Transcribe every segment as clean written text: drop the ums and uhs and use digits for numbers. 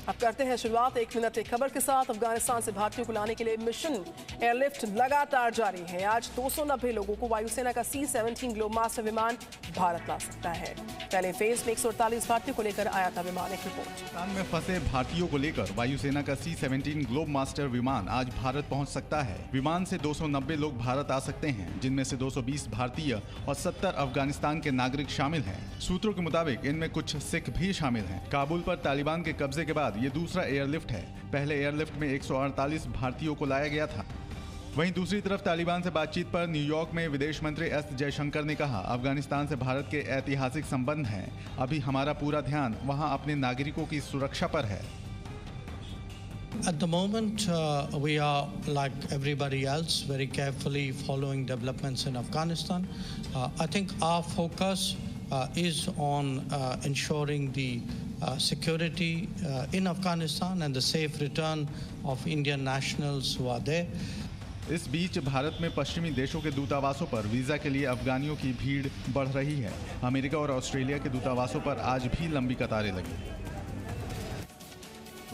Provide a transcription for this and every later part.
अब करते हैं शुरुआत 1 मिनट एक खबर के साथ। अफगानिस्तान से भारतीयों को लाने के लिए मिशन एयरलिफ्ट लगातार जारी है। आज 290 लोगों को वायुसेना का C-17 ग्लोबमास्टर विमान भारत ला सकता है। पहले फेज में 148 भारतीयों को लेकर आया था विमान। एक रिपोर्ट। पाकिस्तान में फंसे भारतीयों को लेकर वायुसेना का C-17 ग्लोबमास्टर विमान आज भारत पहुंच सकता है। विमान से 290 लोग भारत आ सकते हैं, जिनमें से 220 भारतीय और 70 अफगानिस्तान के नागरिक शामिल हैं। सूत्रों के मुताबिक इनमें कुछ सिख भी शामिल हैं। काबुल पर तालिबान के कब्जे के बाद ये दूसरा एयरलिफ्ट है। पहले एयरलिफ्ट में 148 भारतीयों को लाया गया था। वहीं दूसरी तरफ तालिबान से बातचीत पर न्यूयॉर्क में विदेश मंत्री एस जयशंकर ने कहा, अफगानिस्तान से भारत के ऐतिहासिक संबंध हैं। अभी हमारा पूरा ध्यान वहां अपने नागरिकों की सुरक्षा पर है। At the moment, we are, like everybody else, very carefully following developments in Afghanistan. I think our focus is on ensuring the security in Afghanistan and the safe return of Indian nationals who are there. इस बीच भारत में पश्चिमी देशों के दूतावासों पर visa के लिए अफगानियों की भीड़ बढ़ रही है। अमेरिका और ऑस्ट्रेलिया के दूतावासों पर आज भी लंबी कतारें लगी।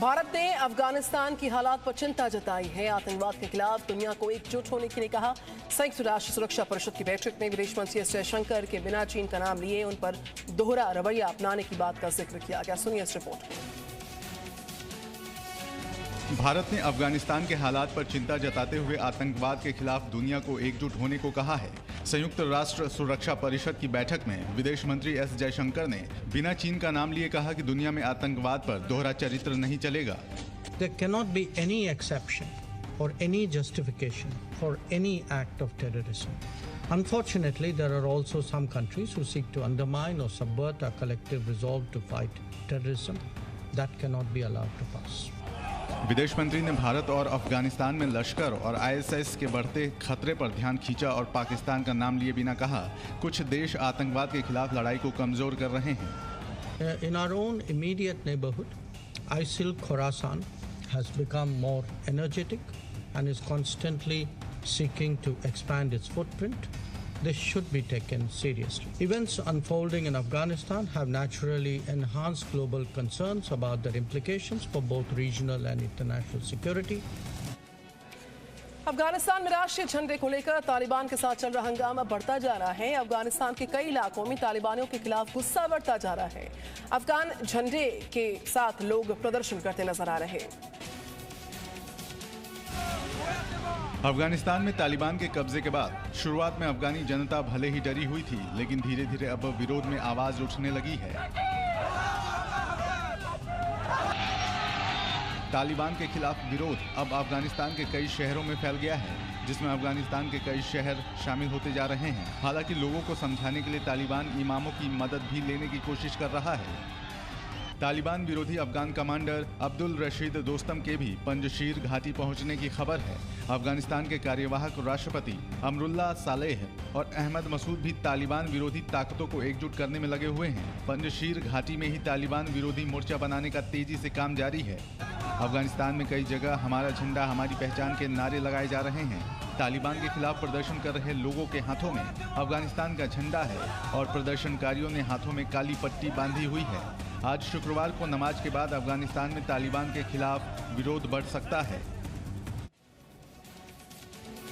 भारत ने अफगानिस्तान की हालात पर चिंता जताई है। आतंकवाद के खिलाफ दुनिया को एकजुट होने के लिए कहा। संयुक्त राष्ट्र सुरक्षा परिषद की बैठक में विदेश मंत्री एस जयशंकर के बिना चीन का नाम लिए उन पर दोहरा रवैया अपनाने की बात का जिक्र किया गया। सुनिए इस रिपोर्ट। भारत ने अफगानिस्तान के हालात पर चिंता जताते हुए आतंकवाद के खिलाफ दुनिया को एकजुट होने को कहा है। संयुक्त राष्ट्र सुरक्षा परिषद की बैठक में विदेश मंत्री एस जयशंकर ने बिना चीन का नाम लिए कहा कि दुनिया में आतंकवाद पर दोहरा चरित्र नहीं चलेगा। There cannot be any exception or any justification for any act of terrorism. Unfortunately, there are also some countries who seek to undermine or subvert our collective resolve to fight terrorism. That cannot be allowed to pass. विदेश मंत्री ने भारत और अफगानिस्तान में लश्कर और ISIS के बढ़ते खतरे पर ध्यान खींचा और पाकिस्तान का नाम लिए बिना कहा, कुछ देश आतंकवाद के खिलाफ लड़ाई को कमजोर कर रहे हैं। In our own immediate neighborhood, ISIL Khorasan has become more energetic and is constantly seeking to expand its footprint. This should be taken seriously. Events unfolding in Afghanistan have naturally enhanced global concerns about their implications for both regional and international security. Afghanistan में राष्ट्रीय झंडे को लेकर तालिबान के साथ चल रहा हंगामा बढ़ता जा रहा है। अफगानिस्तान के कई इलाकों में तालिबानियों के खिलाफ गुस्सा बढ़ता जा रहा है। अफगान झंडे के साथ लोग प्रदर्शन करते नजर आ रहे हैं। अफगानिस्तान में तालिबान के कब्जे के बाद शुरुआत में अफगानी जनता भले ही डरी हुई थी, लेकिन धीरे धीरे अब विरोध में आवाज उठने लगी है। तालिबान के खिलाफ विरोध अब अफगानिस्तान के कई शहरों में फैल गया है, जिसमें अफगानिस्तान के कई शहर शामिल होते जा रहे हैं। हालांकि लोगों को समझाने के लिए तालिबान इमामों की मदद भी लेने की कोशिश कर रहा है। तालिबान विरोधी अफगान कमांडर अब्दुल रशीद दोस्तम के भी पंजशीर घाटी पहुंचने की खबर है। अफगानिस्तान के कार्यवाहक राष्ट्रपति अमरुल्लाह सालेह और अहमद मसूद भी तालिबान विरोधी ताकतों को एकजुट करने में लगे हुए हैं। पंजशीर घाटी में ही तालिबान विरोधी मोर्चा बनाने का तेजी से काम जारी है। अफगानिस्तान में कई जगह हमारा झंडा हमारी पहचान के नारे लगाए जा रहे हैं। तालिबान के खिलाफ प्रदर्शन कर रहे लोगों के हाथों में अफगानिस्तान का झंडा है और प्रदर्शनकारियों ने हाथों में काली पट्टी बांधी हुई है। आज शुक्रवार को नमाज के बाद अफगानिस्तान में तालिबान के खिलाफ विरोध बढ़ सकता है।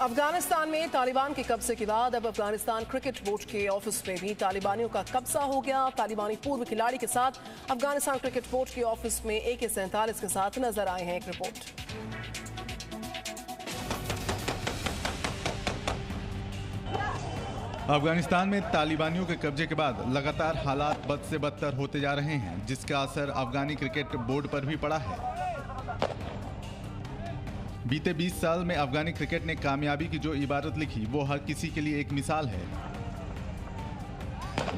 अफगानिस्तान में तालिबान के कब्जे के बाद अब अफगानिस्तान क्रिकेट बोर्ड के ऑफिस में भी तालिबानियों का कब्जा हो गया। तालिबानी पूर्व खिलाड़ी के साथ अफगानिस्तान क्रिकेट बोर्ड के ऑफिस में AK-47 के साथ नजर आए हैं। एक रिपोर्ट। अफगानिस्तान में तालिबानियों के कब्जे के बाद लगातार हालात बद से बदतर होते जा रहे हैं, जिसका असर अफगानी क्रिकेट बोर्ड पर भी पड़ा है। बीते 20 साल में अफगानी क्रिकेट ने कामयाबी की जो इबारत लिखी, वो हर किसी के लिए एक मिसाल है।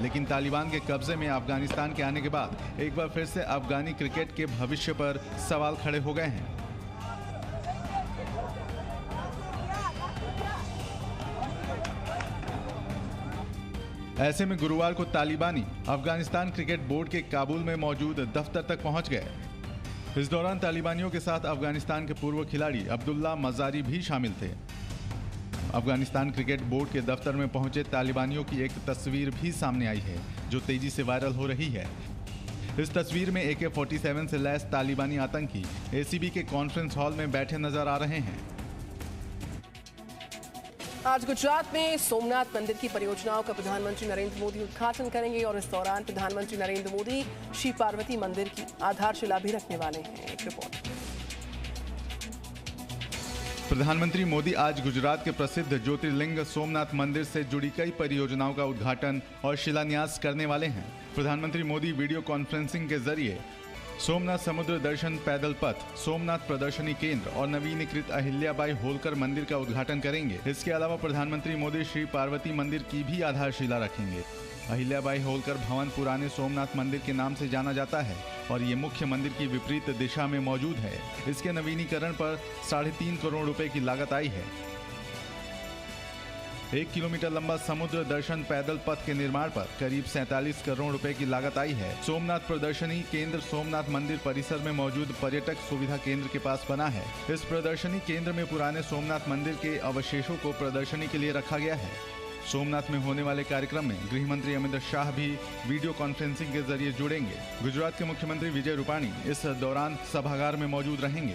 लेकिन तालिबान के कब्जे में अफगानिस्तान के आने के बाद एक बार फिर से अफगानी क्रिकेट के भविष्य पर सवाल खड़े हो गए हैं। ऐसे में गुरुवार को तालिबानी अफगानिस्तान क्रिकेट बोर्ड के काबुल में मौजूद दफ्तर तक पहुंच गए। इस दौरान तालिबानियों के साथ अफगानिस्तान के पूर्व खिलाड़ी अब्दुल्ला मजारी भी शामिल थे। अफगानिस्तान क्रिकेट बोर्ड के दफ्तर में पहुंचे तालिबानियों की एक तस्वीर भी सामने आई है, जो तेजी से वायरल हो रही है। इस तस्वीर में AK-47 से लैस तालिबानी आतंकी ACB के कॉन्फ्रेंस हॉल में बैठे नजर आ रहे हैं। आज गुजरात में सोमनाथ मंदिर की परियोजनाओं का प्रधानमंत्री नरेंद्र मोदी उद्घाटन करेंगे और इस दौरान प्रधानमंत्री नरेंद्र मोदी श्री पार्वती मंदिर की आधारशिला भी रखने वाले हैं। एक रिपोर्ट। प्रधानमंत्री मोदी आज गुजरात के प्रसिद्ध ज्योतिर्लिंग सोमनाथ मंदिर से जुड़ी कई परियोजनाओं का उद्घाटन और शिलान्यास करने वाले हैं। प्रधानमंत्री मोदी वीडियो कॉन्फ्रेंसिंग के जरिए सोमनाथ समुद्र दर्शन पैदल पथ, सोमनाथ प्रदर्शनी केंद्र और नवीनीकृत अहिल्याबाई होलकर मंदिर का उद्घाटन करेंगे। इसके अलावा प्रधानमंत्री मोदी श्री पार्वती मंदिर की भी आधारशिला रखेंगे। अहिल्याबाई होलकर भवन पुराने सोमनाथ मंदिर के नाम से जाना जाता है और ये मुख्य मंदिर की विपरीत दिशा में मौजूद है। इसके नवीनीकरण पर 3.5 करोड़ रुपए की लागत आई है। 1 किलोमीटर लंबा समुद्र दर्शन पैदल पथ के निर्माण पर करीब 47 करोड़ रुपए की लागत आई है। सोमनाथ प्रदर्शनी केंद्र सोमनाथ मंदिर परिसर में मौजूद पर्यटक सुविधा केंद्र के पास बना है। इस प्रदर्शनी केंद्र में पुराने सोमनाथ मंदिर के अवशेषों को प्रदर्शनी के लिए रखा गया है। सोमनाथ में होने वाले कार्यक्रम में गृह मंत्री अमित शाह भी वीडियो कॉन्फ्रेंसिंग के जरिए जुड़ेंगे। गुजरात के मुख्यमंत्री विजय रूपाणी इस दौरान सभागार में मौजूद रहेंगे।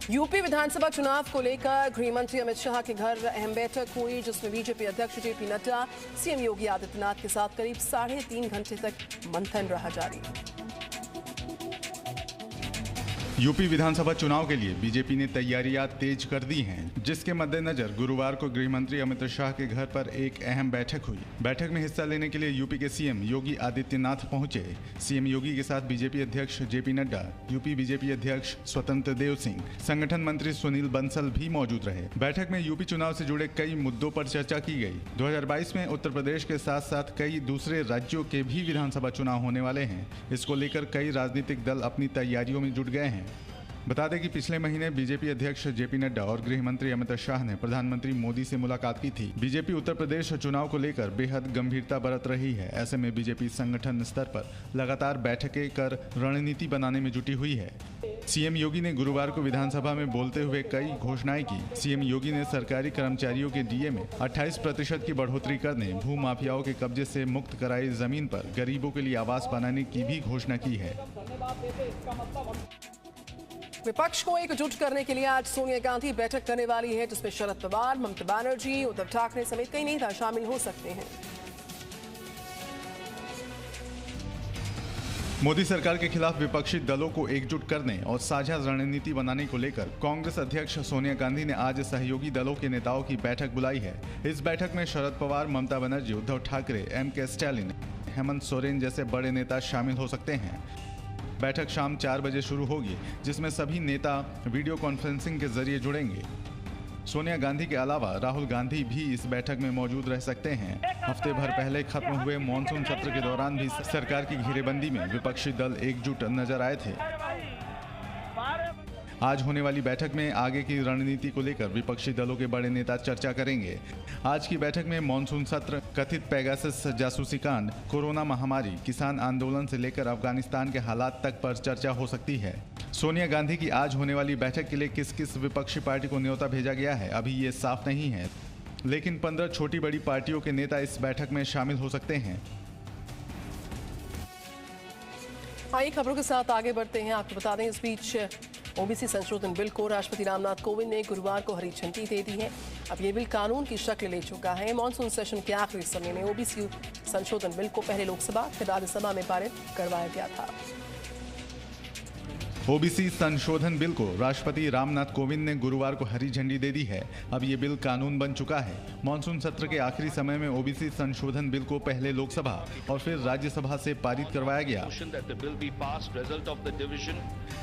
यूपी विधानसभा चुनाव को लेकर गृह मंत्री अमित शाह के घर अहम बैठक हुई, जिसमें बीजेपी अध्यक्ष JP नड्डा सीएम योगी आदित्यनाथ के साथ करीब 3.5 घंटे तक मंथन रहा जारी। यूपी विधानसभा चुनाव के लिए बीजेपी ने तैयारियां तेज कर दी हैं, जिसके मद्देनजर गुरुवार को गृह मंत्री अमित शाह के घर पर एक अहम बैठक हुई। बैठक में हिस्सा लेने के लिए यूपी के सीएम योगी आदित्यनाथ पहुंचे। सीएम योगी के साथ बीजेपी अध्यक्ष JP नड्डा, यूपी बीजेपी अध्यक्ष स्वतंत्र देव सिंह, संगठन मंत्री सुनील बंसल भी मौजूद रहे। बैठक में यूपी चुनाव से जुड़े कई मुद्दों पर चर्चा की गई। 2022 में उत्तर प्रदेश के साथ साथ कई दूसरे राज्यों के भी विधानसभा चुनाव होने वाले हैं। इसको लेकर कई राजनीतिक दल अपनी तैयारियों में जुट गए हैं। बता दें कि पिछले महीने बीजेपी अध्यक्ष JP नड्डा और गृह मंत्री अमित शाह ने प्रधानमंत्री मोदी से मुलाकात की थी। बीजेपी उत्तर प्रदेश चुनाव को लेकर बेहद गंभीरता बरत रही है। ऐसे में बीजेपी संगठन स्तर पर लगातार बैठकें कर रणनीति बनाने में जुटी हुई है। सीएम योगी ने गुरुवार को विधानसभा में बोलते हुए कई घोषणाएं की। सीएम योगी ने सरकारी कर्मचारियों के DA में 28% की बढ़ोतरी करने, भू माफियाओं के कब्जे से मुक्त कराई जमीन पर गरीबों के लिए आवास बनाने की भी घोषणा की है। विपक्ष को एकजुट करने के लिए आज सोनिया गांधी बैठक करने वाली है, जिसमें शरद पवार, ममता बनर्जी, उद्धव ठाकरे समेत कई नेता शामिल हो सकते हैं। मोदी सरकार के खिलाफ विपक्षी दलों को एकजुट करने और साझा रणनीति बनाने को लेकर कांग्रेस अध्यक्ष सोनिया गांधी ने आज सहयोगी दलों के नेताओं की बैठक बुलाई है। इस बैठक में शरद पवार, ममता बनर्जी, उद्धव ठाकरे, MK स्टालिन, हेमंत सोरेन जैसे बड़े नेता शामिल हो सकते हैं। बैठक शाम 4 बजे शुरू होगी, जिसमें सभी नेता वीडियो कॉन्फ्रेंसिंग के जरिए जुड़ेंगे। सोनिया गांधी के अलावा राहुल गांधी भी इस बैठक में मौजूद रह सकते हैं। हफ्ते भर पहले खत्म हुए मॉनसून सत्र के दौरान भी सरकार की घेरेबंदी में विपक्षी दल एकजुट नजर आए थे। आज होने वाली बैठक में आगे की रणनीति को लेकर विपक्षी दलों के बड़े नेता चर्चा करेंगे। आज की बैठक में मॉनसून सत्र, कथित पेगासस जासूसी कांड, कोरोना महामारी, किसान आंदोलन से लेकर अफगानिस्तान के हालात तक पर चर्चा हो सकती है। सोनिया गांधी की आज होने वाली बैठक के लिए किस किस विपक्षी पार्टी को न्योता भेजा गया है, अभी ये साफ नहीं है, लेकिन 15 छोटी बड़ी पार्टियों के नेता इस बैठक में शामिल हो सकते हैं। आइए खबरों के साथ आगे बढ़ते हैं। आपको बता दें, इस बीच ओबीसी संशोधन बिल को राष्ट्रपति रामनाथ कोविंद ने गुरुवार को हरी झंडी दे दी है। अब ये बिल कानून की शक्ल ले चुका है। मॉनसून सेशन के आखिरी समय में ओबीसी संशोधन बिल को पहले लोकसभा फिर राज्यसभा में पारित करवाया गया था। ओबीसी संशोधन बिल को राष्ट्रपति रामनाथ कोविंद ने गुरुवार को हरी झंडी दे दी है। अब ये बिल कानून बन चुका है। मॉनसून सत्र के आखिरी समय में ओबीसी संशोधन बिल को पहले लोकसभा और फिर राज्यसभा से पारित करवाया गया।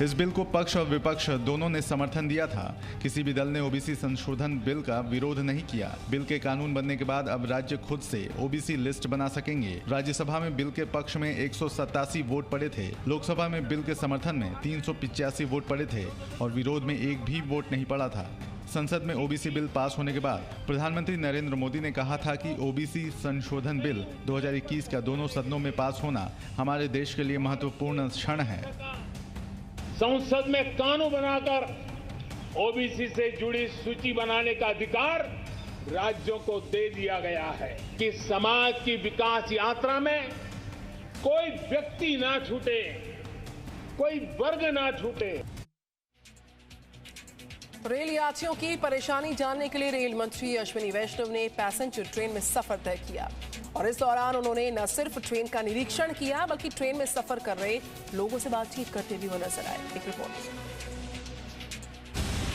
इस बिल को पक्ष और विपक्ष दोनों ने समर्थन दिया था। किसी भी दल ने ओबीसी संशोधन बिल का विरोध नहीं किया। बिल के कानून बनने के बाद अब राज्य खुद से ओबीसी लिस्ट बना सकेंगे। राज्यसभा में बिल के पक्ष में 187 वोट पड़े थे। लोकसभा में बिल के समर्थन में 385 वोट पड़े थे और विरोध में एक भी वोट नहीं पड़ा था। संसद में ओबीसी बिल पास होने के बाद प्रधानमंत्री नरेंद्र मोदी ने कहा था कि ओबीसी संशोधन बिल 2021 का दोनों सदनों में पास होना हमारे देश के लिए महत्वपूर्ण क्षण है। संसद में कानून बनाकर ओबीसी से जुड़ी सूची बनाने का अधिकार राज्यों को दे दिया गया है कि समाज की विकास यात्रा में कोई व्यक्ति ना छूटे, कोई वर्ग ना छूटे। रेल यात्रियों की परेशानी जानने के लिए रेल मंत्री अश्विनी वैष्णव ने पैसेंजर ट्रेन में सफर तय किया और इस दौरान उन्होंने न सिर्फ ट्रेन का निरीक्षण किया बल्कि ट्रेन में सफर कर रहे लोगों से बातचीत करते भी वो नजर आए। एक रिपोर्ट।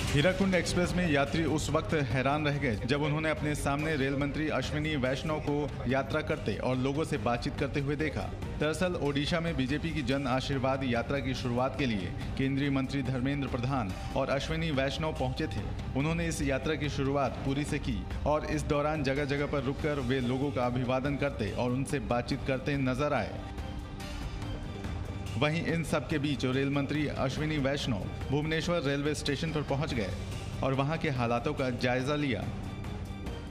हीराकुंड एक्सप्रेस में यात्री उस वक्त हैरान रह गए जब उन्होंने अपने सामने रेल मंत्री अश्विनी वैष्णव को यात्रा करते और लोगों से बातचीत करते हुए देखा। दरअसल ओडिशा में बीजेपी की जन आशीर्वाद यात्रा की शुरुआत के लिए केंद्रीय मंत्री धर्मेंद्र प्रधान और अश्विनी वैष्णव पहुंचे थे। उन्होंने इस यात्रा की शुरुआत पुरी से की और इस दौरान जगह जगह पर रुककर वे लोगों का अभिवादन करते और उनसे बातचीत करते नजर आए। वहीं इन सब के बीच रेल मंत्री अश्विनी वैष्णव भुवनेश्वर रेलवे स्टेशन पर पहुंच गए और वहां के हालातों का जायजा लिया।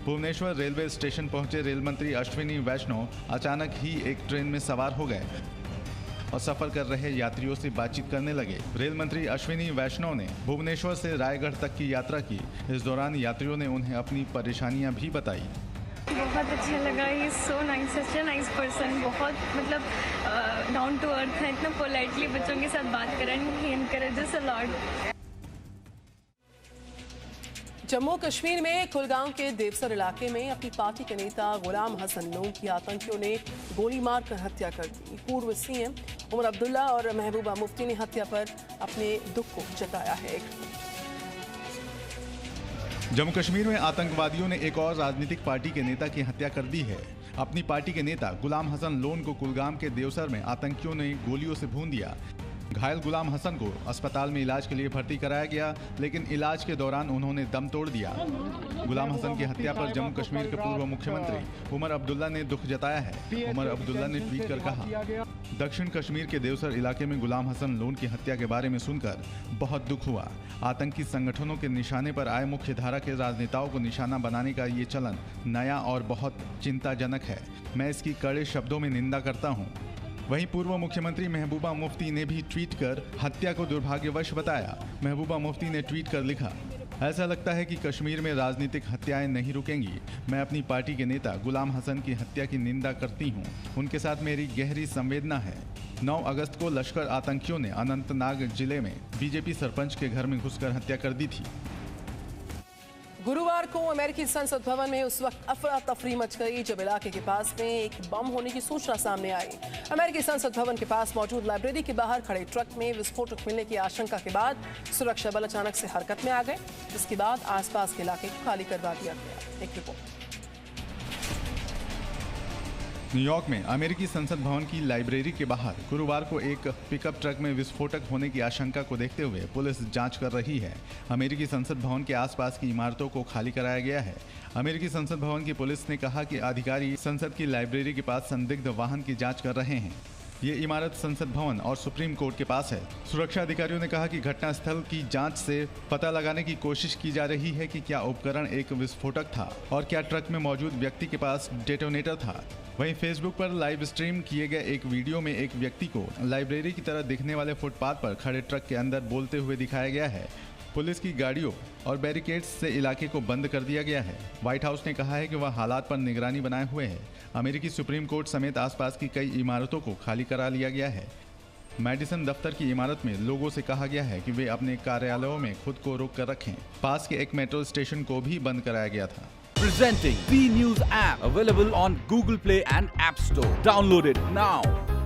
भुवनेश्वर रेलवे स्टेशन पहुंचे रेल मंत्री अश्विनी वैष्णव अचानक ही एक ट्रेन में सवार हो गए और सफर कर रहे यात्रियों से बातचीत करने लगे। रेल मंत्री अश्विनी वैष्णव ने भुवनेश्वर से रायगढ़ तक की यात्रा की। इस दौरान यात्रियों ने उन्हें अपनी परेशानियां भी बताई। बहुत अच्छा लगा। He so nice, such a nice person. बहुत मतलब डाउन टू अर्थ है, इतना पोलाइटली बच्चों के साथ बात करें, he encourages a lot. Jammu Kashmir में कुलगाम के देवसर इलाके में अपनी पार्टी के नेता गुलाम हसन लोन की आतंकियों ने गोली मारकर हत्या कर दी। पूर्व सीएम उमर अब्दुल्ला और महबूबा मुफ्ती ने हत्या पर अपने दुख को जताया है। जम्मू कश्मीर में आतंकवादियों ने एक और राजनीतिक पार्टी के नेता की हत्या कर दी है। अपनी पार्टी के नेता गुलाम हसन लोन को कुलगाम के देवसर में आतंकियों ने गोलियों से भून दिया। घायल गुलाम हसन को अस्पताल में इलाज के लिए भर्ती कराया गया, लेकिन इलाज के दौरान उन्होंने दम तोड़ दिया। गुलाम हसन की हत्या पर जम्मू कश्मीर के पूर्व मुख्यमंत्री उमर अब्दुल्ला ने दुख जताया है। उमर अब्दुल्ला ने ट्वीट कर कहा, दक्षिण कश्मीर के देवसर इलाके में गुलाम हसन लोन की हत्या के बारे में सुनकर बहुत दुख हुआ। आतंकी संगठनों के निशाने पर आए मुख्य धारा के राजनेताओं को निशाना बनाने का ये चलन नया और बहुत चिंताजनक है। मैं इसकी कड़े शब्दों में निंदा करता हूँ। वहीं पूर्व मुख्यमंत्री महबूबा मुफ्ती ने भी ट्वीट कर हत्या को दुर्भाग्यवश बताया। महबूबा मुफ्ती ने ट्वीट कर लिखा, ऐसा लगता है कि कश्मीर में राजनीतिक हत्याएं नहीं रुकेंगी। मैं अपनी पार्टी के नेता गुलाम हसन की हत्या की निंदा करती हूं। उनके साथ मेरी गहरी संवेदना है। 9 अगस्त को लश्कर आतंकियों ने अनंतनाग जिले में बीजेपी सरपंच के घर में घुसकर हत्या कर दी थी। गुरुवार को अमेरिकी संसद भवन में उस वक्त अफरा तफरी मच गई जब इलाके के पास में एक बम होने की सूचना सामने आई। अमेरिकी संसद भवन के पास मौजूद लाइब्रेरी के बाहर खड़े ट्रक में विस्फोटक मिलने की आशंका के बाद सुरक्षा बल अचानक से हरकत में आ गए, जिसके बाद आसपास के इलाके को खाली करवा दिया गया। एक रिपोर्ट। न्यूयॉर्क में अमेरिकी संसद भवन की लाइब्रेरी के बाहर गुरुवार को एक पिकअप ट्रक में विस्फोटक होने की आशंका को देखते हुए पुलिस जांच कर रही है। अमेरिकी संसद भवन के आसपास की इमारतों को खाली कराया गया है। अमेरिकी संसद भवन की पुलिस ने कहा कि अधिकारी संसद की लाइब्रेरी के पास संदिग्ध वाहन की जांच कर रहे हैं। ये इमारत संसद भवन और सुप्रीम कोर्ट के पास है। सुरक्षा अधिकारियों ने कहा कि घटनास्थल की जांच से पता लगाने की कोशिश की जा रही है कि क्या उपकरण एक विस्फोटक था और क्या ट्रक में मौजूद व्यक्ति के पास डेटोनेटर था। वहीं फेसबुक पर लाइव स्ट्रीम किए गए एक वीडियो में एक व्यक्ति को लाइब्रेरी की तरह दिखने वाले फुटपाथ पर खड़े ट्रक के अंदर बोलते हुए दिखाया गया है। पुलिस की गाड़ियों और बैरिकेड्स से इलाके को बंद कर दिया गया है। व्हाइट हाउस ने कहा है कि वह हालात पर निगरानी बनाए हुए है। अमेरिकी सुप्रीम कोर्ट समेत आसपास की कई इमारतों को खाली करा लिया गया है। मेडिसन दफ्तर की इमारत में लोगों से कहा गया है कि वे अपने कार्यालयों में खुद को रोक कर रखें। पास के एक मेट्रो स्टेशन को भी बंद कराया गया था। Presenting B News app, available on Google Play and App Store. Download it now.